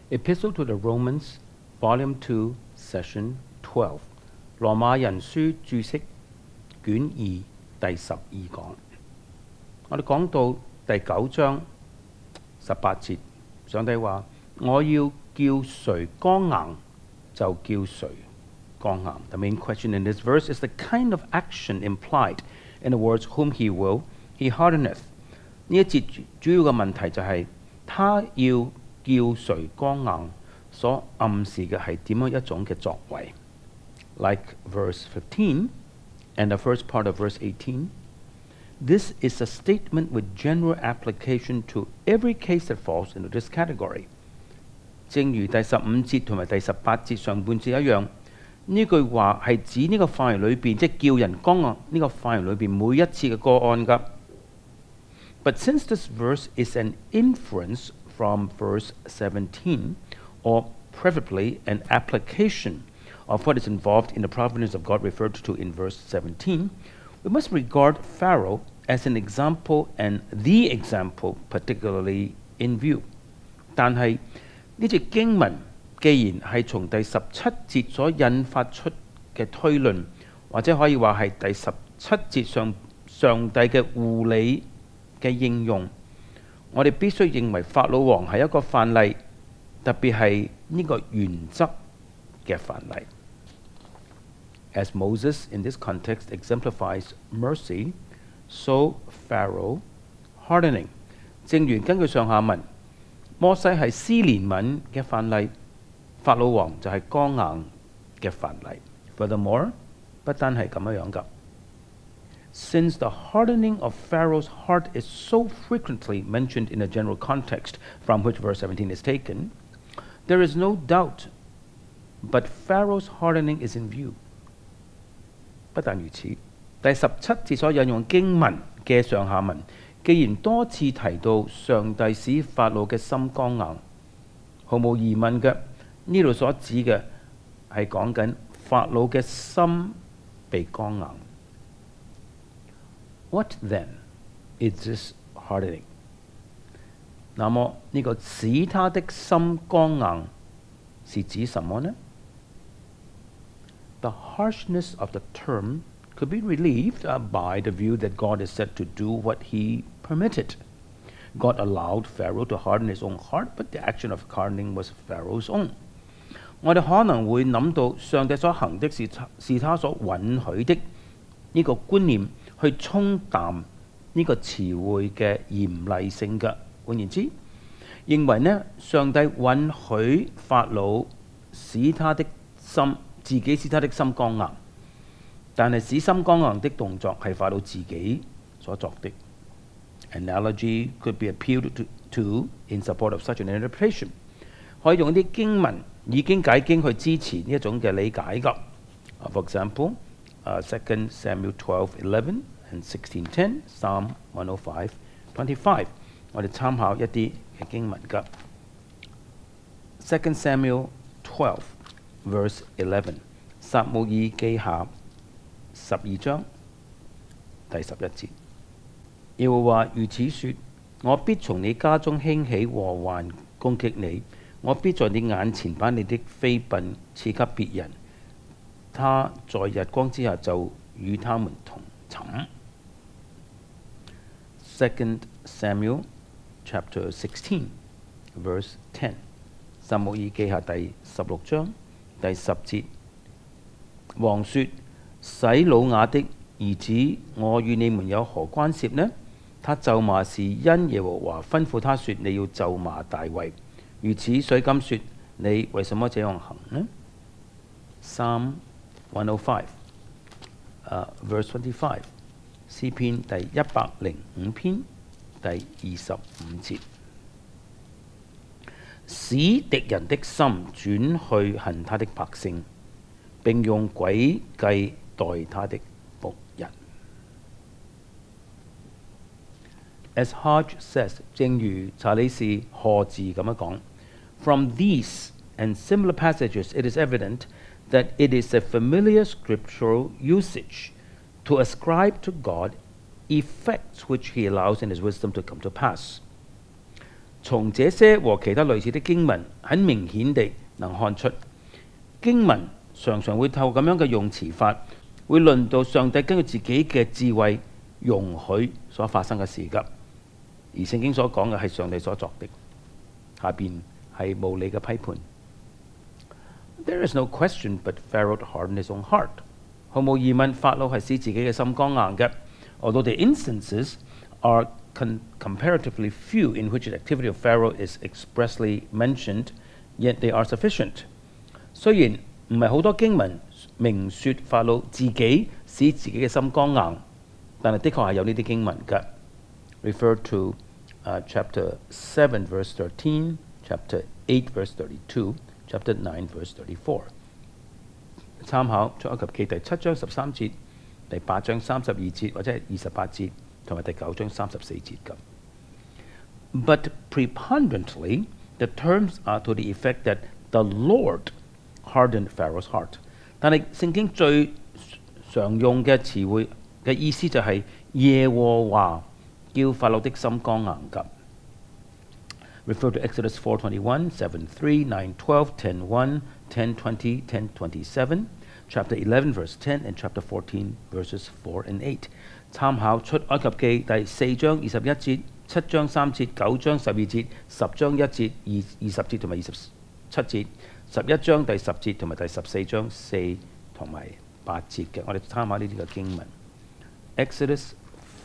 Epistle to the Romans, Volume 2, Session 12，羅馬人書註釋卷二第十二講。我哋講到第9章18節，上帝話：我要叫誰剛硬，就叫誰剛硬。The main question in this verse is the kind of action implied in the words whom he will, he hardeneth。呢一節主要嘅問題就係、他要叫誰剛硬，所暗示嘅係點樣一種嘅作為。Like verse 15 and the first part of verse 18, this is a statement with general application to every case that falls into this category。正如第15節同埋第18節上半節一樣，呢句話係指呢個範圍裏邊，即係叫人剛硬呢個範圍裏邊每一次嘅個案㗎。But since this verse is an inference from verse 17, or preferably an application of what is involved in the providence of God referred to in verse 17, we must regard Pharaoh as an example and the example particularly in view。但係呢節經文既然係從第17節所引發出嘅推論，或者可以話係第17節上帝嘅護理嘅應用，我哋必須認為法老王係一個範例，特別係呢個原則嘅範例。As Moses in this context exemplifies mercy, so Pharaoh hardening。正如根據上下文，摩西係施憐憫嘅範例，法老王就係剛硬嘅範例。Furthermore，不單係咁樣㗎。Since the hardening of Pharaoh's heart is so frequently mentioned in a general context from which verse 17 is taken, there is no doubt but Pharaoh's hardening is in view。不但如此，第17節所引用經文嘅上下文，既然多次提到上帝使法老嘅心剛硬，毫無疑問嘅，呢度所指嘅係講緊法老嘅心被剛硬。What then is this hardening？ 那麼呢個使他的心剛硬是指什麼呢？ The harshness of the term could be relieved by the view that God is said to do what he permitted. God allowed Pharaoh to harden his own heart, but the action of hardening was Pharaoh's own。 我哋可能會諗到上帝所行的是他所允許的呢個觀念，去沖淡呢個詞彙嘅嚴厲性嘅。換言之，認為呢上帝允許法老使他的心自己使他的心剛硬，但係使心剛硬的動作係法老自己所作的。Analogy could be appealed to in support of such an interpretation。 可以用啲經文以經解經去支持呢一種嘅理解㗎。For example, 2 Samuel 12:11 and 16:10, Psalm 105:25。 我哋參考一啲嘅經文㗎。2 Samuel 12 verse 11， 撒母耳記下12章第11節。耶和華如此說：我必從你家中興起禍患攻擊你，我必在你眼前把你的妃嬪賜給別人，他在日光之下就與他們同寢。2 Samuel chapter 16 verse 10， 撒母耳記下第16章第10節。王說：洗魯雅的兒子，我與你們有何關涉呢？他咒罵是因耶和華吩咐他說：你要咒罵大衛。如此，水敢說：你為什麼這樣行呢？ Psalm 105 verse 25， 詩篇第105篇第25節。使敵人的心轉去恨他的百姓，並用詭計待他的僕人。As Hodge says， 正如查理士賀字咁樣講 ，From these and similar passages, it is evident that it is a familiar scriptural usage to ascribe to God effects which he allows in his wisdom to come to pass。從這些和其他類似的經文，很明顯地能看出，經文常常會透過咁樣嘅用詞法，會論到上帝根據自己嘅智慧容許所發生嘅事㗎。而聖經所講嘅係上帝所作的，下邊係無理嘅批判。There is no question but Pharaoh hardened his own heart。毫無疑問，法老係使自己嘅心剛硬嘅。Although the instances are comparatively few in which the activity of Pharaoh is expressly mentioned, yet they are sufficient。雖然唔係好多經文明說法老自己使自己嘅心剛硬，但係的確係有呢啲經文嘅。Refer to chapter 7 verse 13, chapter 8 verse 32, chapter 9 verse 34。參考出埃及記第7章13節、第8章32節或者係28節同埋第9章34節咁。But preponderantly, the terms are to the effect that the Lord hardened Pharaoh's heart。但係聖經最常用嘅詞彙嘅意思就係耶和華叫法老的心剛硬㗎。Refer to Exodus 4:21, 7:3, 9:12, 10:1, 10:20, 10:27, chapter 11 verse 10 and chapter 14 verses 4 and 8。參考出埃及記第4章21節、7章3節、9章12節、10章1節、20節同埋27節、11章第10節同埋第14章4同埋8節嘅。我哋參考呢啲嘅經文。Exodus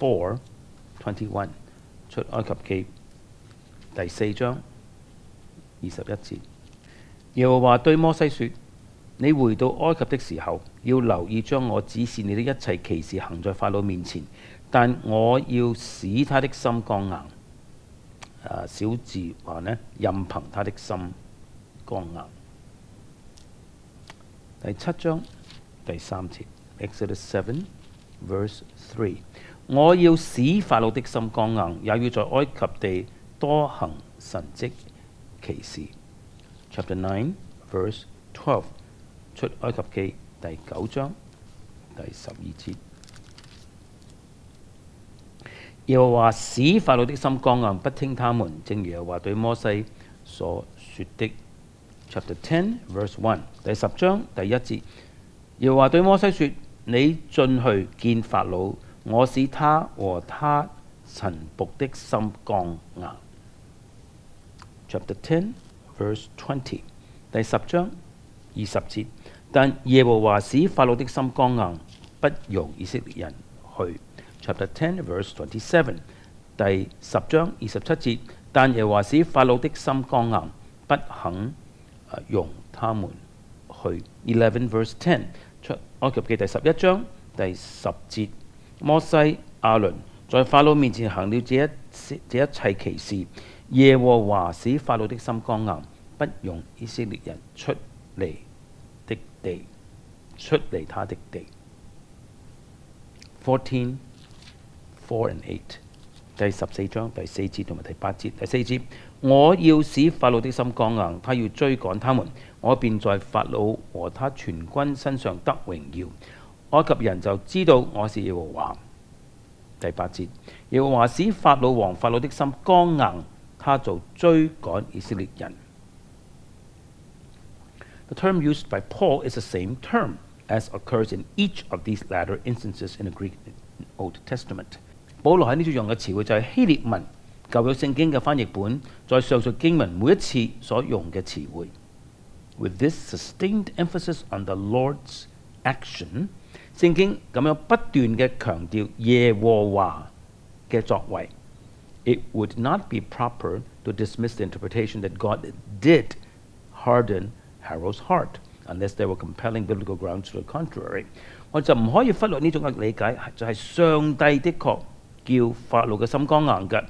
4:21， 出埃及記第4章21節。耶和華對摩西說：你回到埃及的時候，要留意將我指示你的一切奇事行在法老面前，但我要使他的心剛硬。小字話呢，任憑他的心剛硬。第7章第3節 Exodus 7 verse 3， 我要使法老的心剛硬，也要在埃及地多行神蹟奇事。Chapter 9 verse 12， 出埃及記第9章第12節。耶和華使法老的心剛硬，不聽他們，正如耶和華對摩西所說的。Chapter 10 verse 1， 第10章第1節。耶和華對摩西說：你進去見法老，我使他和他臣僕的心剛硬。Chapter 10 verse 20， 第10章20節。但耶和華使法老的心剛硬，不容以色列人去。Chapter 10 verse 27， 第10章27節。但耶和華使法老的心剛硬，不肯容他們去。11 verse 10， 出埃及記第11章第10節。摩西亞倫在法老面前行了這一切奇事，耶和華使法老的心剛硬，不容以色列人出離他的地。14, 4 and 8， 第14章第4節同埋第8節。第4節，我要使法老的心剛硬，他要追趕他們，我便在法老和他全軍身上得榮耀，埃及人就知道我是耶和華。第8節，耶和華使法老王法老的心剛硬，他就追趕以色列人。The term used by Paul is the same term as occurs in each of these latter instances in the Greek Old Testament。保羅喺呢處用嘅詞彙就係希臘文舊約聖經嘅翻譯本在上述經文每一次所用嘅詞彙。With this sustained emphasis on the Lord's action， 聖經咁樣不斷嘅強調耶和華嘅作為。It would not be proper to dismiss the interpretation that God did harden Pharaoh's heart unless there were compelling biblical grounds to the contrary。我就唔可以忽略呢種嘅理解，就係上帝的確叫法老嘅心剛硬嘅，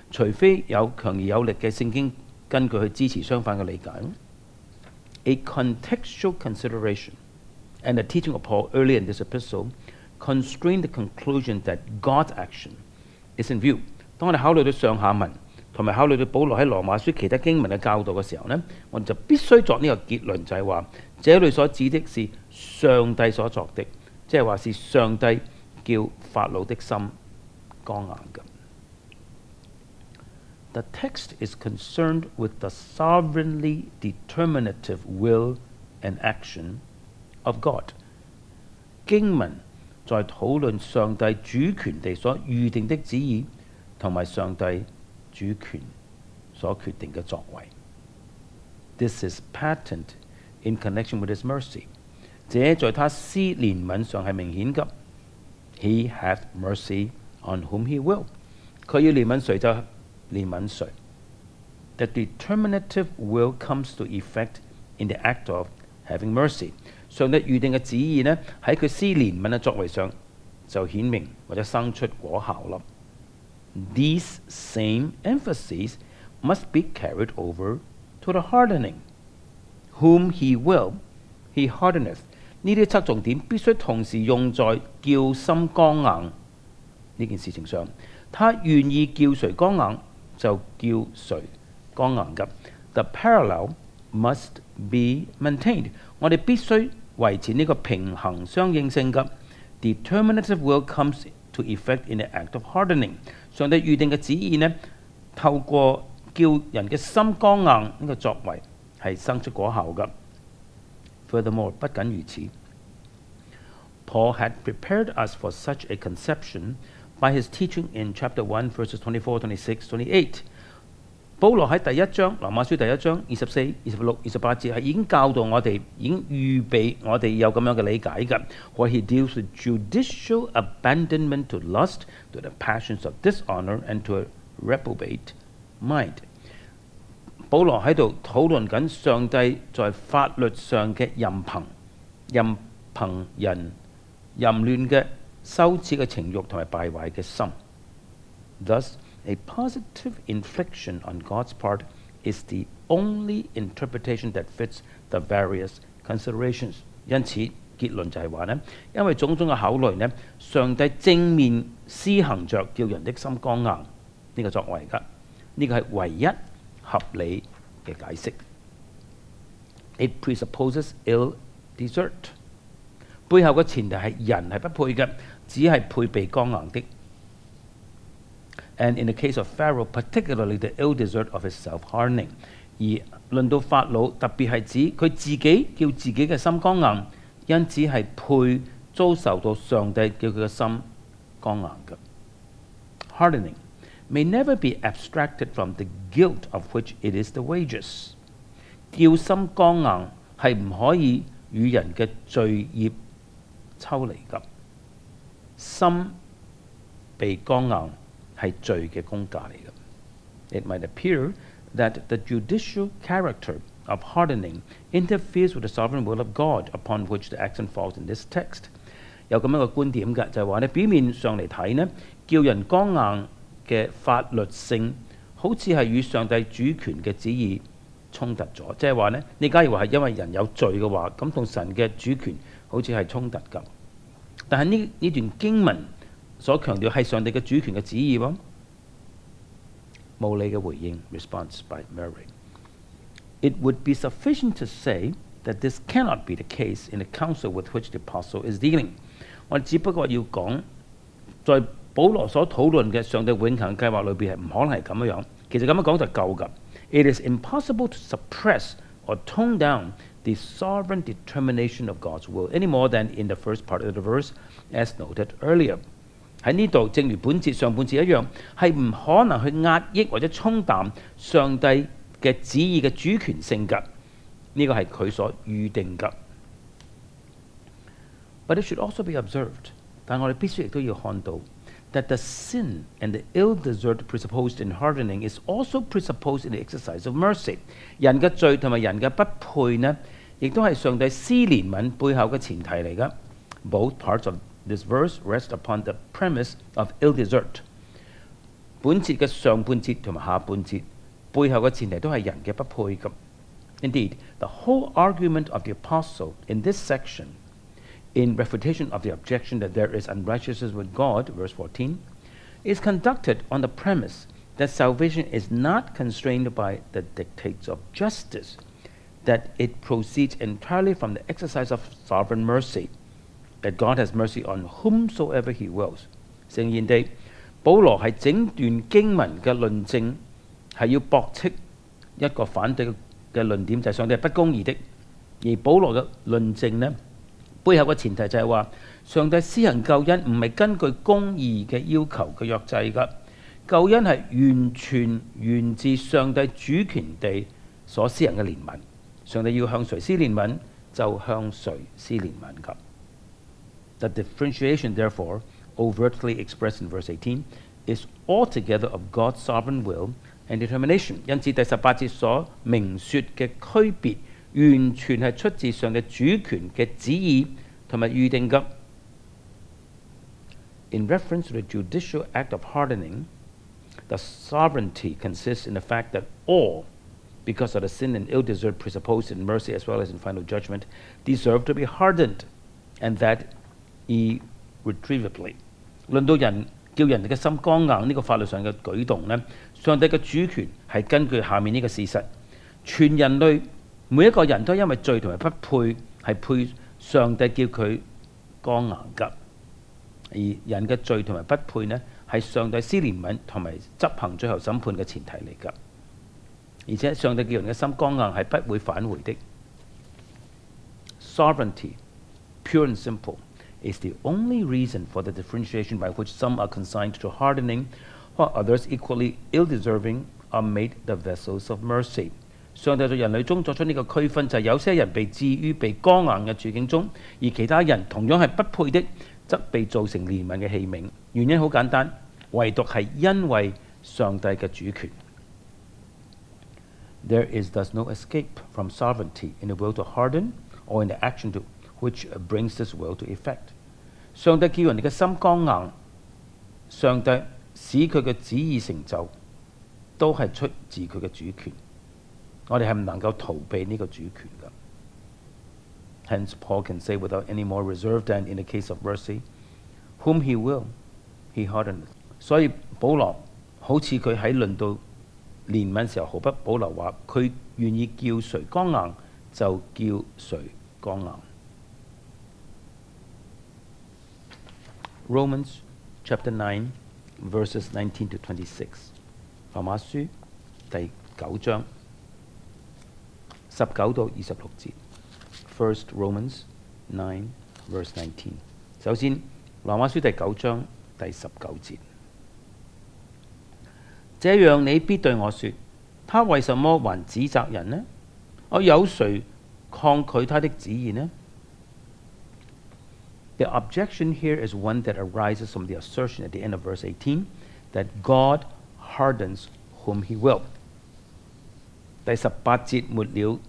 除非有強而有力嘅聖經根據去支持相反嘅理解。A contextual consideration and the teaching of Paul early in this epistle constrain the conclusion that God's action is in view。當我哋考慮到上下文同埋考慮到保羅喺羅馬書其他經文嘅教導嘅時候呢，我哋就必須作呢個結論，就係話這裏所指的是上帝所作的，即係話是上帝叫法老的心剛硬嘅。The text is concerned with the sovereignly determinative will and action of God. 經文在討論上帝主權地所預定的旨意，同埋上帝主權所決定嘅作為。This is patent in connection with his mercy. 這在他施憐憫上係明顯嘅。He hath mercy on whom he will. 佢要憐憫誰就憐憫誰。The determinative will comes to effect in the act of having mercy. 上帝預定嘅旨意呢，喺佢施憐憫嘅作為上就顯明或者生出果效啦。These same emphases must be carried over to the hardening. Whom he will, he hardeneth. 呢啲側重點必須同時用在叫心剛硬呢件事情上。他願意叫誰剛硬，就叫誰剛硬嘅。The parallel must be maintained. 我哋必須維持呢個平衡相應性嘅。Determinative will comes to effect in the act of hardening. 上帝預定嘅旨意呢，透過叫人嘅心剛硬呢個作為係生出果效嘅。Furthermore， 不僅如此 ，Paul had prepared us for such a conception by his teaching in chapter 1 verses 24, 26, 28。保羅喺第一章，羅馬書第一章24、26、28節係已經教導我哋，已經預備我哋有咁樣嘅理解嘅。Where he deals with judicial abandonment to lust, to the passions of dishonor, and to a reprobate mind。保羅喺度討論緊上帝在法律上嘅任憑人淫亂嘅羞恥嘅情慾同埋敗壞嘅心。Thus, a positive infliction on God's part is the only interpretation that fits the various considerations。因此結論就係話呢，因為種種嘅考慮呢，上帝正面施行着叫人的心剛硬呢個作為㗎，呢個係唯一合理嘅解釋。It presupposes ill desert。背後嘅前提係人係不配嘅，只係配備剛硬的。And in the case of Pharaoh, particularly the ill desert of his self-hardening。而論到法老，特別係指佢自己叫自己嘅心剛硬，因此係配遭受到上帝叫佢嘅心剛硬嘅。Hardening may never be abstracted from the guilt of which it is the wages。叫心剛硬係唔可以與人嘅罪孽抽離㗎。心被剛硬係罪嘅工價嚟嘅。It might appear that the judicial character of hardening interferes with the sovereign will of God upon which the accent falls in this text。有咁樣嘅觀點㗎，就係話呢，表面上嚟睇呢，叫人剛硬嘅法律性好似係與上帝主權嘅旨意衝突咗，即係話呢，你假如話係因為人有罪嘅話，咁同神嘅主權好似係衝突㗎。但係呢段經文所強調係上帝嘅主權嘅旨意喎。無理嘅回應 response by Mary。It would be sufficient to say that this cannot be the case in the counsel with which the apostle is dealing。我哋只不過要講，在保羅所討論嘅上帝永恆計劃裏邊係唔可能係咁樣。其實咁樣講就夠㗎。It is impossible to suppress or tone down the sovereign determination of God's will any more than in the first part of the verse, as noted earlier。喺呢度，正如本節上半節一樣，係唔可能去壓抑或者沖淡上帝嘅旨意嘅主權性㗎。呢個係佢所預定㗎。But it should also be observed，但我哋必須亦都要看到 that the sin and the ill desert presupposed in hardening is also presupposed in the exercise of mercy。人嘅罪同埋人嘅不配呢，亦都係上帝施憐憫背後嘅前提嚟㗎。Both parts of this verse rest upon the premise of ill desert。本節嘅上半節同埋下半節背後嘅前提都係人嘅不配㗎。Indeed, the whole argument of the apostle in this section, in refutation of the objection that there is unrighteousness with God, verse 14, is conducted on the premise that salvation is not constrained by the dictates of justice, that it proceeds entirely from the exercise of sovereign mercy, that God has mercy on whomsoever he wills。誠然地，保羅係整段經文嘅論證係要駁斥一個反對嘅論點，就係上帝係不公義的。而保羅嘅論證呢，背後嘅前提就係話，上帝施行救恩唔係根據公義嘅要求嘅約制㗎，救恩係完全源自上帝主權地所施行嘅憐憫。上帝要向誰施憐憫，就向誰施憐憫㗎。The differentiation, therefore, overtly expressed in verse 18, is altogether of God's sovereign will and determination. 因此第18節所明説嘅區別，完全係出自上帝主權嘅旨意同埋預定㗎。In reference to the judicial act of hardening, the sovereignty consists in the fact that all, because of the sin and ill-deserved presupposed in mercy as well as in final judgment, deserve to be hardened, and that irretrievably. 論到人叫人哋嘅心剛硬呢個法律上嘅舉動呢，上帝嘅主權係根據下面呢個事實：全人類每一個人都因為罪同埋不配，係配上帝叫佢剛硬㗎。而人嘅罪同埋不配呢，係上帝施憐憫同埋執行最後審判嘅前提嚟㗎。而且上帝叫人嘅心剛硬係不會返回的。Sovereignty, pure and simple, is the only reason for the differentiation by which some are consigned to hardening, while others equally ill-deserving are made the vessels of mercy. 上帝在人類中作出呢個區分，就係有些人被置於被剛硬嘅處境中，而其他人同樣係不配的，則被造成憐憫嘅器皿。原因好簡單，唯獨係因為上帝嘅主權。There is thus no escape from sovereignty in the will to harden or in the action to which brings this will to effect. 上帝叫人哋嘅心剛硬，上帝使佢嘅旨意成就，都係出自佢嘅主權。我哋係唔能夠逃避呢個主權㗎。Hence, Paul can say without any more reserve than in the case of mercy, whom he will, he hardeneth. 所以保羅好似佢喺論到憐憫時候毫不保留話，佢願意叫誰剛硬就叫誰剛硬。Romans chapter 9, verses 19 to 26. 羅馬書第9章19到26節。First Romans 9, verse 19. 首先，羅馬書第9章第19節。這樣你必對我說：他為什麼還指責人呢？我有誰抗拒他的旨意呢？ The objection here is one that arises from the assertion at the end of verse 18 that God hardens whom he will. 第18節末了，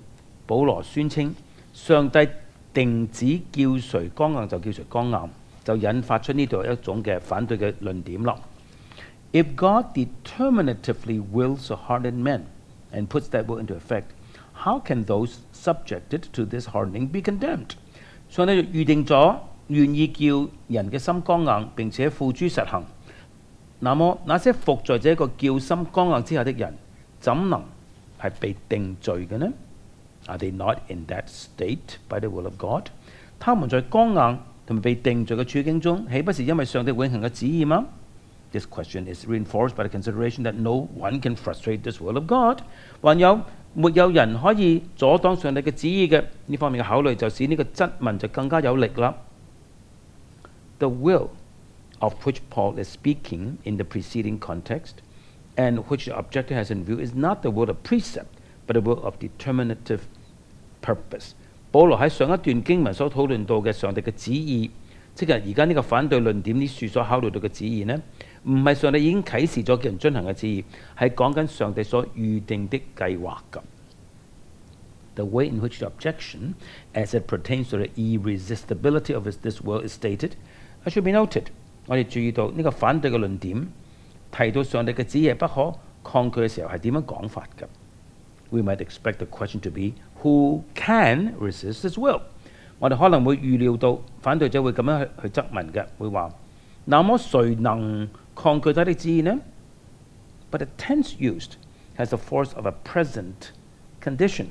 保羅宣稱上帝定旨叫誰剛硬就叫誰剛硬，就引發出呢度一種嘅反對嘅論點咯。If God determinatively wills to harden men and puts that will into effect, how can those subjected to this hardening be condemned? 上帝預定咗願意叫人嘅心剛硬並且付諸實行，那麼那些伏在這個叫心剛硬之下的人，怎能係被定罪嘅呢？ Are they not in that state by the will of God? 他們在剛硬同埋被定罪嘅處境中，豈不是因為上帝永恆嘅旨意嗎？ This question is reinforced by the consideration that no one can frustrate this will of God. 還有沒有人可以阻擋上帝嘅旨意嘅？呢方面嘅考慮就使呢個質問就更加有力啦。The will of which Paul is speaking in the preceding context and which the objector has in view is not the will of precept, but the will of determinative purpose. 保羅喺上一段經文所討論到嘅上帝嘅旨意，即係而家呢個反對論點啲書所考慮到嘅旨意呢，唔係上帝已經啟示咗叫人遵行嘅旨意，係講緊上帝所預定的計劃㗎。The way in which the objection, as it pertains to the irresistibility of this will, is stated, it should be noted. 我哋注意到呢個反對嘅論點提到上帝嘅旨意不可抗拒嘅時候係點樣講法㗎？ We might expect the question to be, who can resist his will? 我哋可能會預料到反對者會咁樣去質問嘅，會話：那麼誰能抗拒他的旨意呢？ But the tense used has the force of a present condition.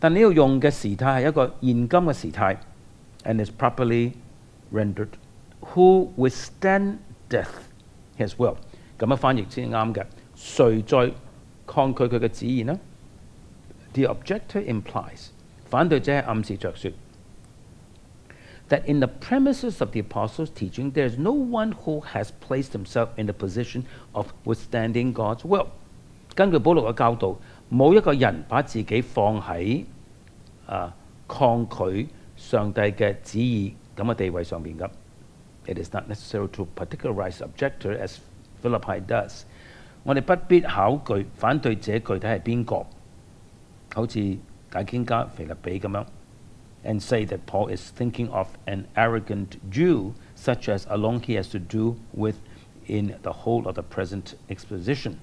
但呢度用嘅時態係一個現今嘅時態 and is properly rendered who withstandeth his will. 咁樣翻譯先啱嘅。誰在抗拒佢嘅旨意呢？ The objector implies 反對者係暗示着說 that in the premises of the apostles' teaching, there is no one who has placed himself in the position of withstanding God's will. 根據保羅嘅教導，冇一個人把自己放喺抗拒上帝嘅旨意咁嘅地位上面㗎。It is not necessary to particularize objector as Philippi does. 我哋不必考據反對者具體係邊個，好似解經家腓立比咁樣。And say that Paul is thinking of an arrogant Jew, such as alone he has to do with in the whole of the present exposition.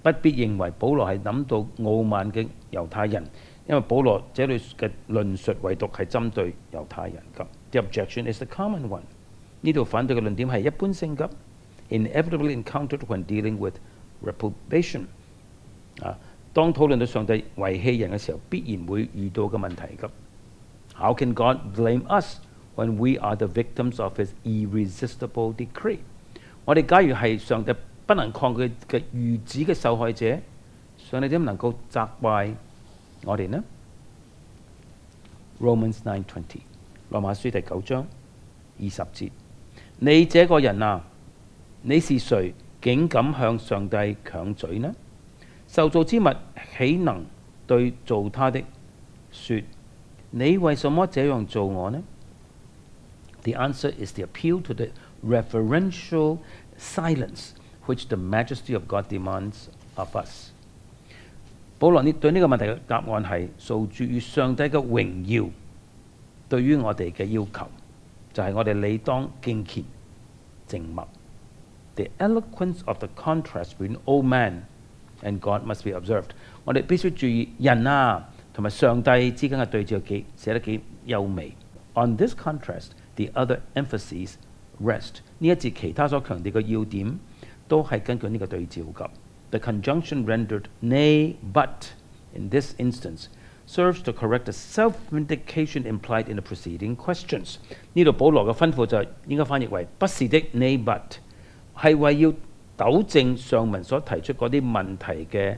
不必認為保羅係諗到傲慢嘅猶太人，因為保羅這裏嘅論述唯獨係針對猶太人㗎。The objection is the common one. 呢度反對嘅論點係一般性㗎 ，inevitably encountered when dealing with reprobation. 當討論到上帝遺棄人嘅時候，必然會遇到嘅問題㗎。How can God blame us when we are the victims of His irresistible decree? 我哋假如係上帝不能抗拒嘅諭旨嘅受害者，上帝點能夠責怪我哋呢 ？Romans 9:20，羅馬書第9章20節，你這個人啊，你是誰，竟敢向上帝強嘴呢？受造之物豈能對造他的說？你為什麼這樣做我呢 ？The answer is the appeal to the reverential silence which the majesty of God demands of us. 保羅對呢個問題嘅答案係訴諸於上帝嘅榮耀對於我哋嘅要求，就係我哋理當敬虔靜默。The eloquence of the contrast between old man and God must be observed. 我哋必須注意人啊同埋上帝之間嘅對照寫得幾優美。On this contrast, the other emphases rest. 呢一節其他所強調嘅要點都係根據呢個對照㗎。The conjunction rendered nay but in this instance serves to correct the self-vindication implied in the preceding questions. 呢度保羅嘅吩咐就應該翻譯為不是的 nay but， 係為要糾正上文所提出嗰啲問題嘅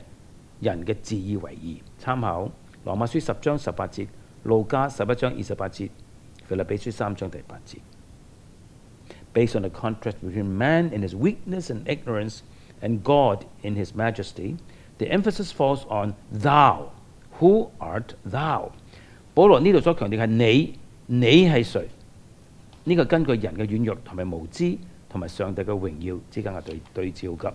人嘅自以為義。參考羅馬書10章18節，路加11章28節，腓立比書3章第8節。Based on the contrast between man in his weakness and ignorance and God in his majesty, the emphasis falls on thou. Who art thou? 保羅呢度所強調係你係誰？呢個根據人嘅軟弱同埋無知同埋上帝嘅榮耀之間嘅對照㗎。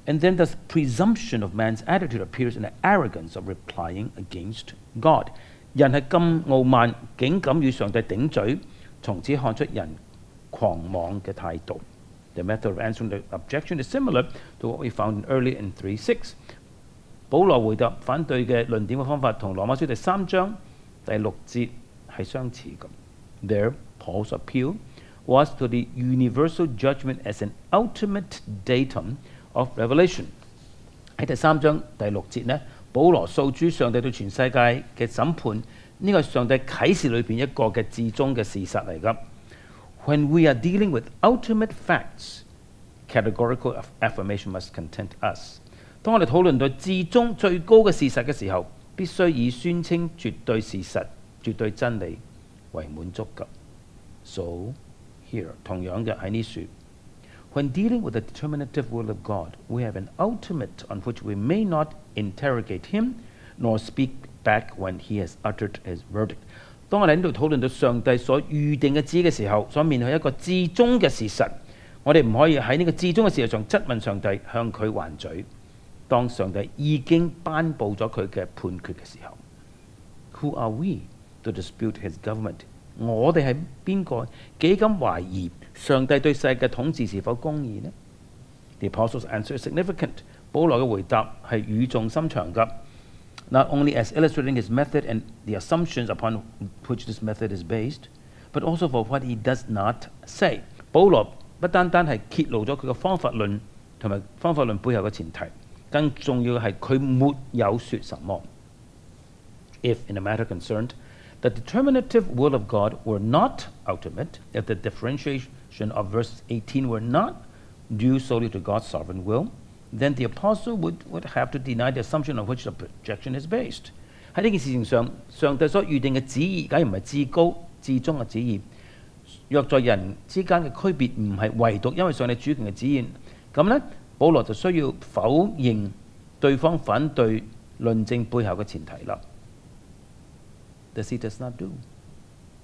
And then the presumption of man's attitude appears in the arrogance of replying against God. 人係咁傲慢，竟敢與上帝頂嘴，從此看出人狂妄嘅態度。The method of answering the objection is similar to what we found earlier in 3:6. 保羅回答反對嘅論點嘅方法同羅馬書第3章第6節係相似嘅。There, Paul's appeal was to the universal judgment as an ultimate datum of revelation. 喺第3章第6節呢，保羅訴諸上帝對全世界嘅審判，呢個係上帝啟示裏邊一個嘅至終嘅事實嚟㗎。When we are dealing with ultimate facts, categorical affirmation must content us. 當我哋討論到至終最高嘅事實嘅時候，必須以宣稱絕對事實、絕對真理為滿足㗎。So here 同樣嘅喺呢處。When dealing with the determinative will of God, we have an ultimate on which we may not interrogate him, nor speak back when he has uttered his verdict. 當我哋喺度討論到上帝所預定嘅旨意嘅時候，所面對一個至終嘅事實，我哋唔可以喺呢個至終嘅事實上質問上帝，向佢還嘴。當上帝已經頒布咗佢嘅判決嘅時候 ，Who are we to dispute his government？ 我哋係邊個？幾咁懷疑上帝對世嘅統治是否公義呢 ？The apostle's answer is significant。保羅嘅回答係語重心長㗎。Not only as illustrating his method and the assumptions upon which this method is based, but also for what he does not say。保羅不單單係揭露咗佢嘅方法論同埋方法論背後嘅前提，更重要嘅係佢沒有說什麼。If in a matter concerned, the determinative will of God were not ultimate, if the differentiation of verse 18 were not due solely to God's sovereign will, then the apostle would have to deny the assumption on which the projection is based。喺呢件事情上，上帝所預定嘅旨意，假如唔係至高至終嘅旨意，若在人之間嘅區別唔係唯獨因為上帝主權嘅旨意，咁呢，保羅就需要否認對方反對論證背後嘅前提啦。This he does not do。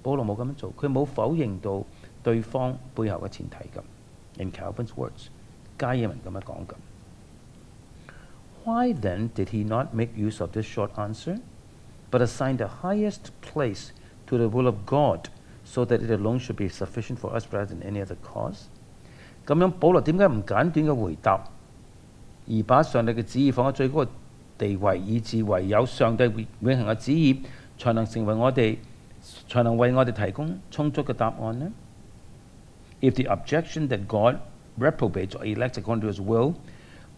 保羅冇咁樣做，佢冇否認到對方背後嘅前提咁。In Calvin's words， 加爾文咁樣講咁。Why then did he not make use of this short answer, but assign the highest place to the will of God, so that it alone should be sufficient for us rather than any other cause？ 咁樣保羅點解唔簡短嘅回答，而把上帝嘅旨意放喺最高嘅地位，以致唯有上帝永恆嘅旨意才能為我哋提供充足嘅答案呢？ If the objection that God reprobates or elects according to his will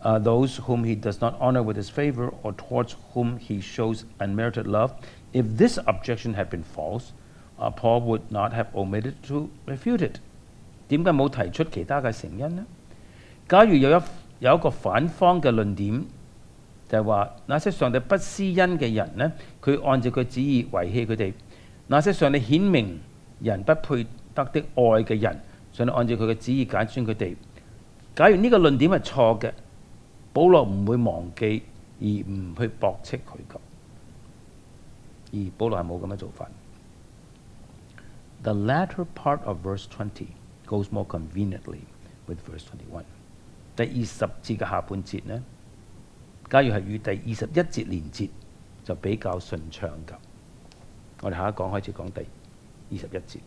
those whom he does not honor with his favor or towards whom he shows unmerited love, if this objection had been false, Paul would not have omitted to refute it。 點解冇提出其他嘅成因呢？假如有一個反方嘅論點，就係話那些上帝不施恩嘅人呢，佢按照佢旨意遺棄佢哋；那些上帝顯明人不配得的愛嘅人，上帝按照佢嘅旨意揀選佢哋。假如呢個論點係錯嘅，保羅唔會忘記而唔去駁斥佢咁，而保羅係冇咁嘅做法。The latter part of verse 20 goes more conveniently with verse 21。 第20節嘅下半節呢，假如係與第21節連結，就比較順暢㗎。我哋下一講開始講第21節。